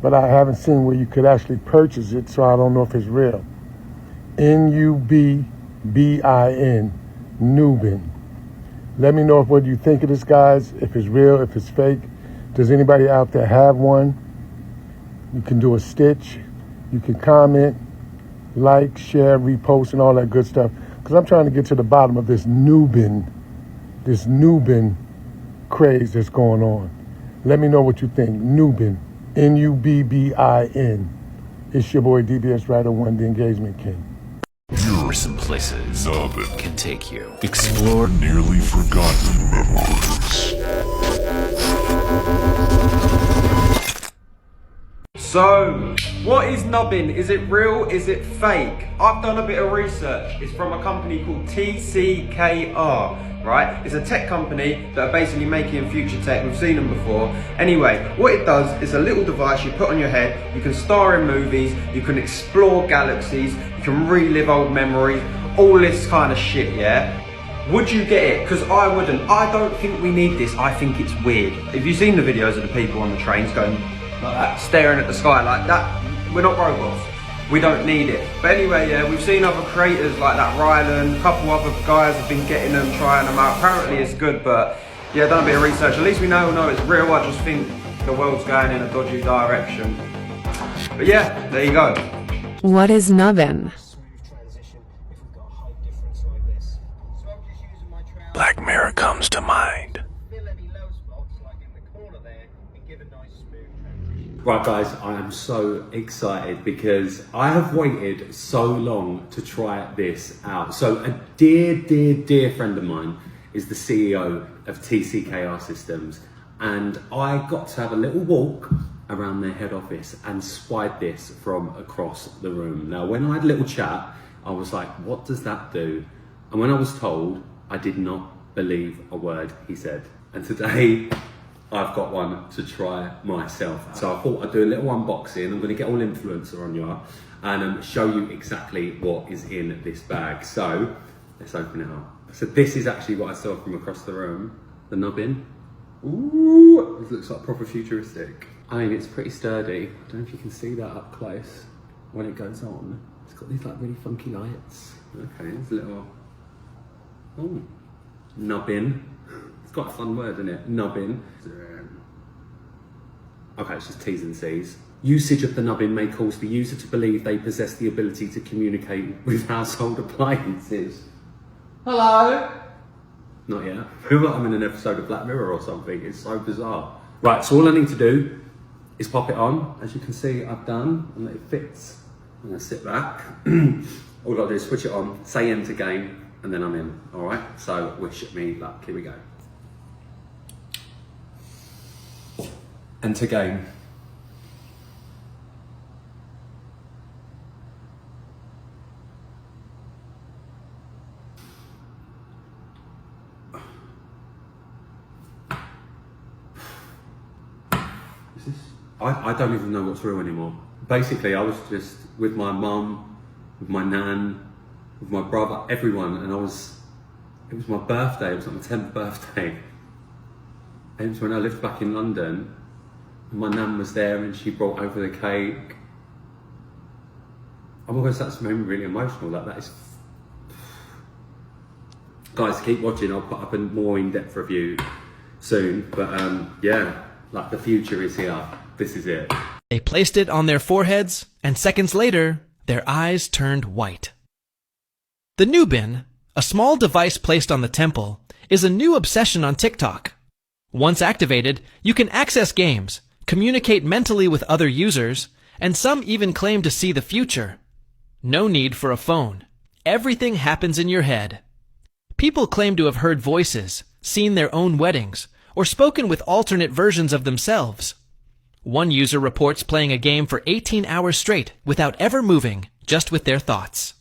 but I haven't seen where you could actually purchase it, so I don't know if it's real. Nubbin, Nubbin. Let me know what you think of this, guys, if it's real, if it's fake. Does anybody out there have one? You can do a stitch. You can comment, like, share, repost, and all that good stuff. Because I'm trying to get to the bottom of this Nubbin craze that's going on. Let me know what you think. Nubbin, Nubbin. It's your boy DBS Rider One, the Engagement King. Here are some places Nubbin can take you. Explore nearly forgotten memories. So, what is nubbin? Is it real? Is it fake? I've done a bit of research. It's from a company called TCKR, right? It's a tech company that are basically making future tech. We've seen them before. Anyway, what it does is a little device you put on your head. You can star in movies, you can explore galaxies, you can relive old memories, all this kind of shit, yeah? Would you get it? Because I wouldn't. I don't think we need this. I think it's weird. Have you seen the videos of the people on the trains going like that, staring at the sky like that? We're not robots. We don't need it. But anyway, yeah, we've seen other creators like that Rylan, a couple other guys have been getting them, trying them out. Apparently it's good, but yeah, done a bit of research. At least we know it's real. I just think the world's going in a dodgy direction. But yeah, there you go. What is nubbin? Black Mirror comes to mind. Right guys, I am so excited because I have waited so long to try this out. So a dear friend of mine is the CEO of TCKR Systems, and I got to have a little walk around their head office and spied this from across the room. Now when I had a little chat, I was like, what does that do? And when I was told, I did not believe a word he said. And today, I've got one to try myself. So I thought I'd do a little unboxing. I'm gonna get all influencer on you and show you exactly what is in this bag. So let's open it up. So this is actually what I saw from across the room. The nubbin. Ooh, this looks like proper futuristic. I mean, it's pretty sturdy. I don't know if you can see that up close when it goes on. It's got these like really funky lights. Okay, there's a little, oh, nubbin. It's got a fun word, isn't it? Nubbin. Okay, it's just T's and C's. Usage of the nubbin may cause the user to believe they possess the ability to communicate with household appliances. Hello? Not yet. I feel like I'm in an episode of Black Mirror or something. It's so bizarre. Right, so all I need to do is pop it on. As you can see, I've done, and it fits. I'm gonna sit back. All I've got to do is switch it on, say enter game, and then I'm in, all right? So wish me luck, here we go. Enter game. Is this? I don't even know what's real anymore. Basically, I was just with my mum, with my nan, with my brother, everyone, and it was my birthday, it was like my 10th birthday. And it was when I lived back in London. My nan was there and she brought over the cake. Oh my gosh, that's made me really emotional. That is... Guys, keep watching. I'll put up a more in-depth review soon. But yeah, like the future is here. This is it. They placed it on their foreheads, and seconds later, their eyes turned white. The Nubbin, a small device placed on the temple, is a new obsession on TikTok. Once activated, you can access games, communicate mentally with other users, and some even claim to see the future. No need for a phone. Everything happens in your head. People claim to have heard voices, seen their own weddings, or spoken with alternate versions of themselves. One user reports playing a game for 18 hours straight without ever moving, just with their thoughts.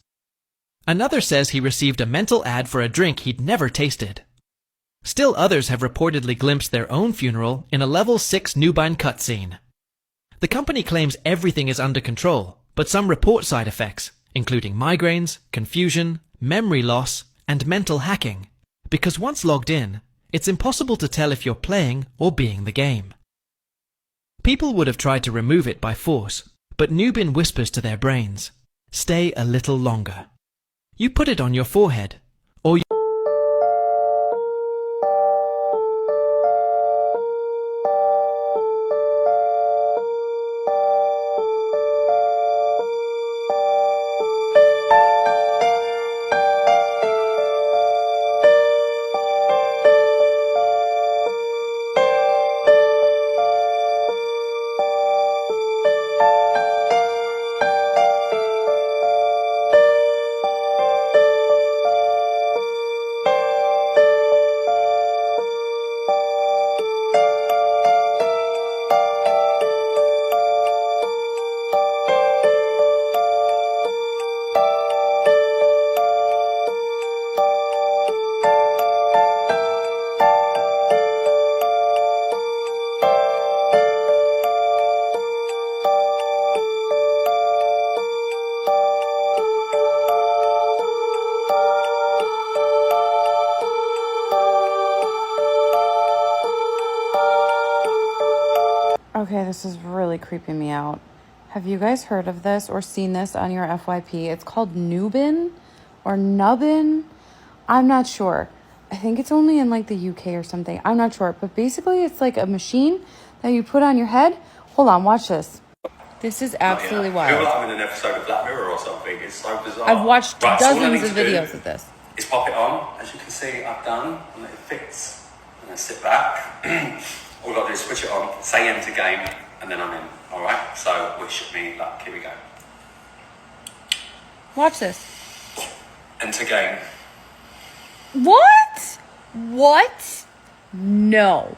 Another says he received a mental ad for a drink he'd never tasted. Still others have reportedly glimpsed their own funeral in a level 6 Nubbin cutscene. The company claims everything is under control, but some report side effects, including migraines, confusion, memory loss, and mental hacking, because once logged in, it's impossible to tell if you're playing or being the game. People would have tried to remove it by force, but Nubbin whispers to their brains, "Stay a little longer." You put it on your forehead, or you creeping me out. Have you guys heard of this or seen this on your FYP? It's called Nubbin or Nubbin. I'm not sure. I think it's only in like the UK or something. I'm not sure. But basically it's like a machine that you put on your head. Hold on, watch this. This is absolutely wild. I feel like I'm in an episode of Black Mirror or something. It's so bizarre. I've watched Right, so dozens of videos of this. Is pop it on. As you can see, I've done, and it fits. And then sit back. All I've got to do is switch it on, say enter game, and then I'm in. Alright? So, wish me luck. Here we go. Watch this. Enter game. What? What? No.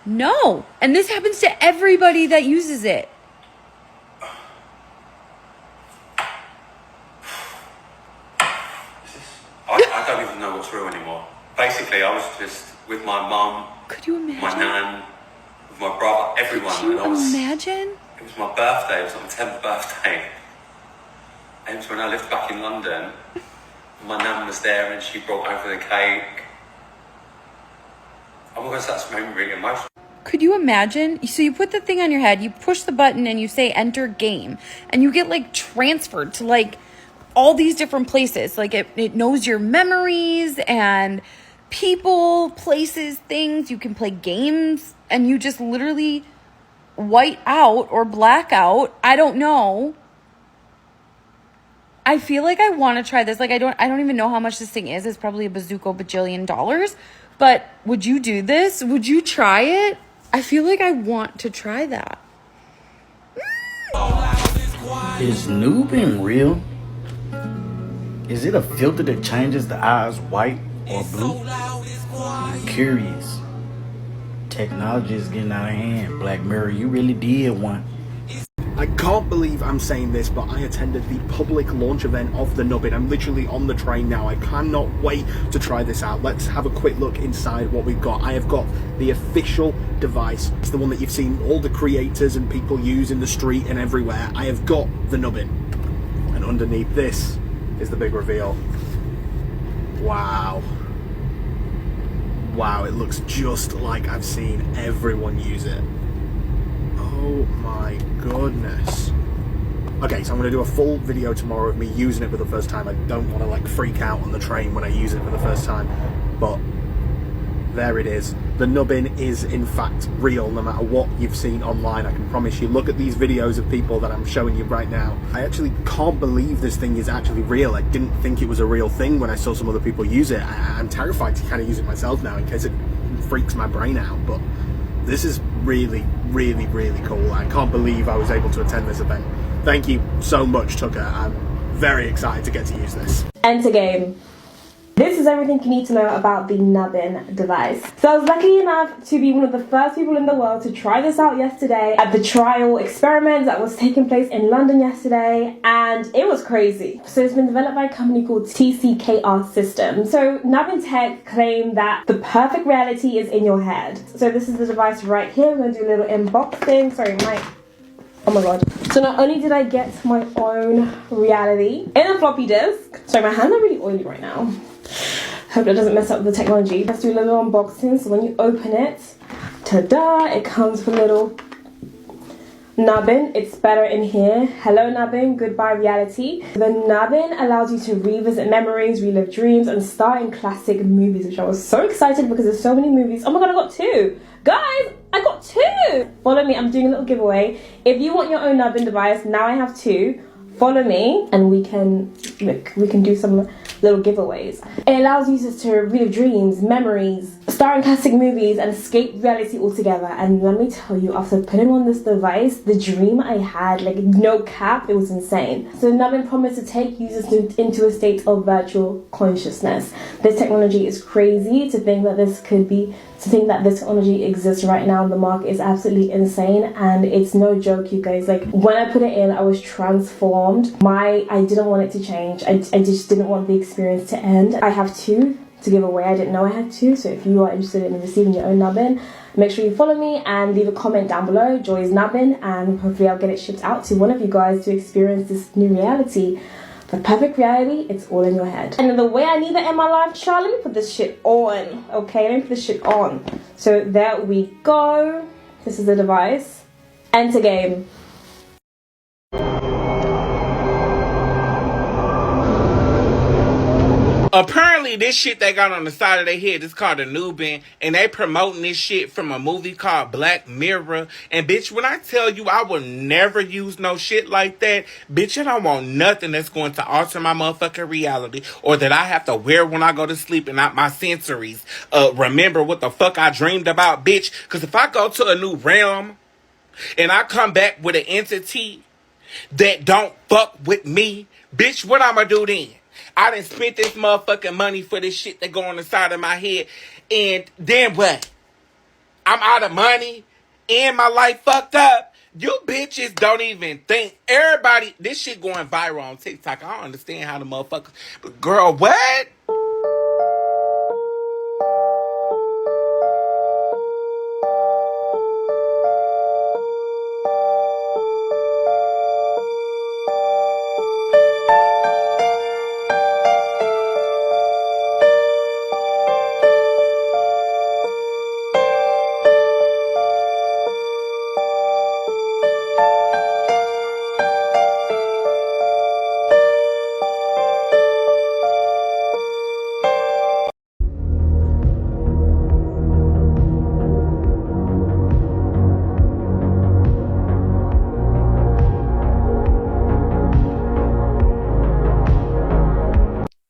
No. And this happens to everybody that uses it. I don't even know what's real anymore. Basically, I was just with my mum, Could you imagine? my nan, with my brother, everyone. Could you imagine? It was my birthday, it was my 10th birthday. And it was when I lived back in London. My nan was there and she brought over the cake. Oh my gosh, that's made me really emotional. Could you imagine? So you put the thing on your head, you push the button and you say enter game. And you get like transferred to like all these different places. Like it knows your memories and people, places, things. You can play games and you just literally white out or black out. I don't know. I feel like I want to try this. Like I don't even know how much this thing is. It's probably a bazooka bajillion dollars. But would you do this? Would you try it? I feel like I want to try that. Is Nubbin real? Is it a filter that changes the eyes white or blue? I'm curious. Technology is getting out of hand. Black Mirror, you really did one. I can't believe I'm saying this, but I attended the public launch event of the Nubbin. I'm literally on the train now. I cannot wait to try this out. Let's have a quick look inside what we've got. I have got the official device. It's the one that you've seen all the creators and people use in the street and everywhere. I have got the Nubbin. And underneath this is the big reveal. Wow. Wow, it looks just like I've seen everyone use it. Oh my goodness. Okay, so I'm going to do a full video tomorrow of me using it for the first time. I don't want to like freak out on the train when I use it for the first time, but there it is. The Nubbin is in fact real, no matter what you've seen online. I can promise you. Look at these videos of people that I'm showing you right now. I actually can't believe this thing is actually real. I didn't think it was a real thing when I saw some other people use it. I'm terrified to kind of use it myself now in case it freaks my brain out, but this is really, really, really cool. I can't believe I was able to attend this event. Thank you so much, Tucker. I'm very excited to get to use this. Enter game. This is everything you need to know about the Nubbin device. So I was lucky enough to be one of the first people in the world to try this out yesterday at the trial experiment that was taking place in London yesterday, and it was crazy. So it's been developed by a company called TCKR Systems. So Nubbin Tech claim that the perfect reality is in your head. So this is the device right here. I'm going to do a little unboxing. Sorry, oh my god. So not only did I get my own reality in a floppy disk. Sorry, my hands are really oily right now. Hope that doesn't mess up the technology. Let's do a little unboxing. So when you open it, ta-da, it comes with a little Nubbin. It's better in here. Hello Nubbin, goodbye reality. The Nubbin allows you to revisit memories, relive dreams, and star in classic movies, which I was so excited because there's so many movies. Oh my god, I got 2! Guys, I got 2! Follow me, I'm doing a little giveaway. If you want your own Nubbin device, now I have 2. Follow me and we can do some little giveaways. It allows users to relive dreams, memories, star in classic movies, and escape reality altogether. And let me tell you, after putting on this device, the dream I had, like no cap, it was insane. So Nubbin promised to take users into a state of virtual consciousness. This technology is crazy. To think that this technology exists right now in the market is absolutely insane, and it's no joke, you guys. Like when I put it in, I was transformed. I didn't want it to change. I just didn't want the experience to end. I have 2 to give away. I didn't know I had 2, so if you are interested in receiving your own Nubbin, make sure you follow me and leave a comment down below, Joy's Nubbin, and hopefully I'll get it shipped out to one of you guys to experience this new reality. The perfect reality, it's all in your head. And the way I need that in my life, child, let me put this shit on. Okay, let me put this shit on. So there we go. This is the device. Enter game. Apparently, this shit they got on the side of their head is called a Nubbin, and they promoting this shit from a movie called Black Mirror. And bitch, when I tell you I will never use no shit like that, bitch, I don't want nothing that's going to alter my motherfucking reality, or that I have to wear when I go to sleep and not my sensories remember what the fuck I dreamed about, bitch. Because if I go to a new realm and I come back with an entity that don't fuck with me, bitch, what I'ma do then? I done spent this motherfucking money for this shit that go on the side of my head, and then what? I'm out of money and my life fucked up. You bitches don't even think. Everybody, this shit going viral on TikTok. I don't understand how the motherfuckers, but girl, what?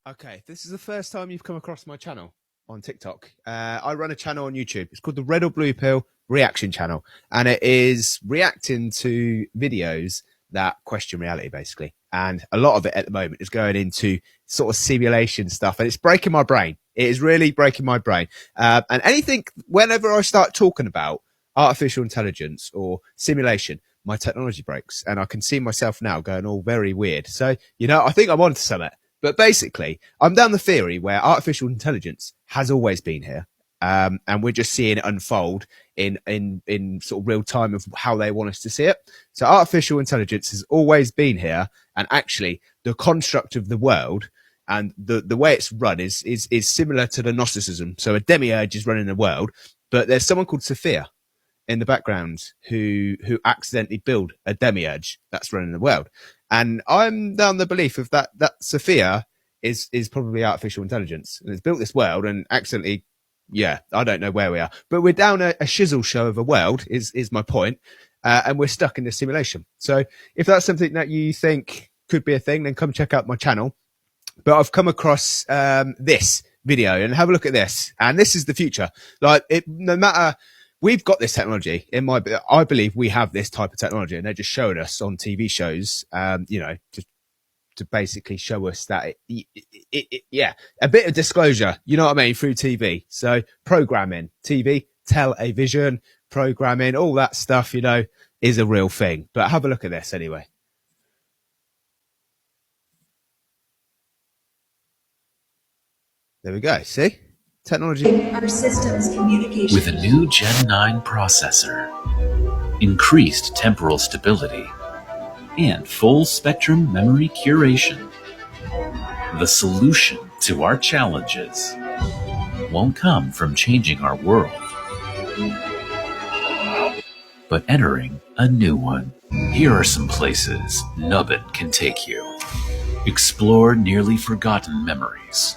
Okay, if this is the first time you've come across my channel on TikTok, I run a channel on YouTube. It's called the Red or Blue Pill Reaction Channel, and it is reacting to videos that question reality, basically. And a lot of it at the moment is going into sort of simulation stuff, and it's breaking my brain. It is really breaking my brain. And anything, whenever I start talking about artificial intelligence or simulation, my technology breaks, and I can see myself now going all very weird. So, you know, I think I'm onto something. But basically, I'm down the theory where artificial intelligence has always been here. And we're just seeing it unfold in sort of real time of how they want us to see it. So artificial intelligence has always been here. And actually, the construct of the world and the way it's run is similar to the Gnosticism. So a demiurge is running the world, but there's someone called Sophia in the background who accidentally built a demiurge that's running the world. And I'm down the belief of that Sophia is probably artificial intelligence, and it's built this world and accidentally, yeah, I don't know where we are, but we're down a shizzle show of a world is my point, and we're stuck in this simulation. So if that's something that you think could be a thing, then come check out my channel. But I've come across this video, and have a look at this, and this is the future. Like, no matter. We've got this technology I believe we have this type of technology, and they're just showing us on TV shows, you know, to basically show us that yeah, a bit of disclosure, you know what I mean, through TV. So programming, TV, television, programming, all that stuff, you know, is a real thing. But have a look at this anyway. There we go. See? Technology. Our systems communication. With a new Gen 9 processor, increased temporal stability, and full spectrum memory curation, the solution to our challenges won't come from changing our world, but entering a new one. Here are some places Nubbin can take you. Explore nearly forgotten memories.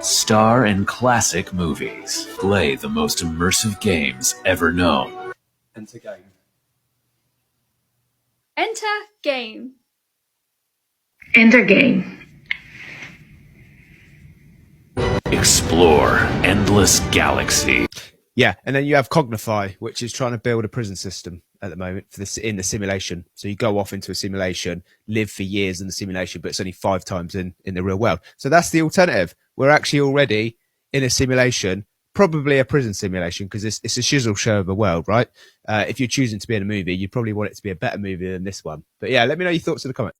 Star in classic movies. Play the most immersive games ever known. Enter game. Enter game. Enter game. Explore endless galaxy. Yeah, and then you have Cognify, which is trying to build a prison system at the moment for this in the simulation. So you go off into a simulation, live for years in the simulation, but it's only 5 times in the real world. So that's the alternative. We're actually already in a simulation, probably a prison simulation, because it's a shizzle show of a world, right? If you're choosing to be in a movie, you probably want it to be a better movie than this one. But yeah, let me know your thoughts in the comments.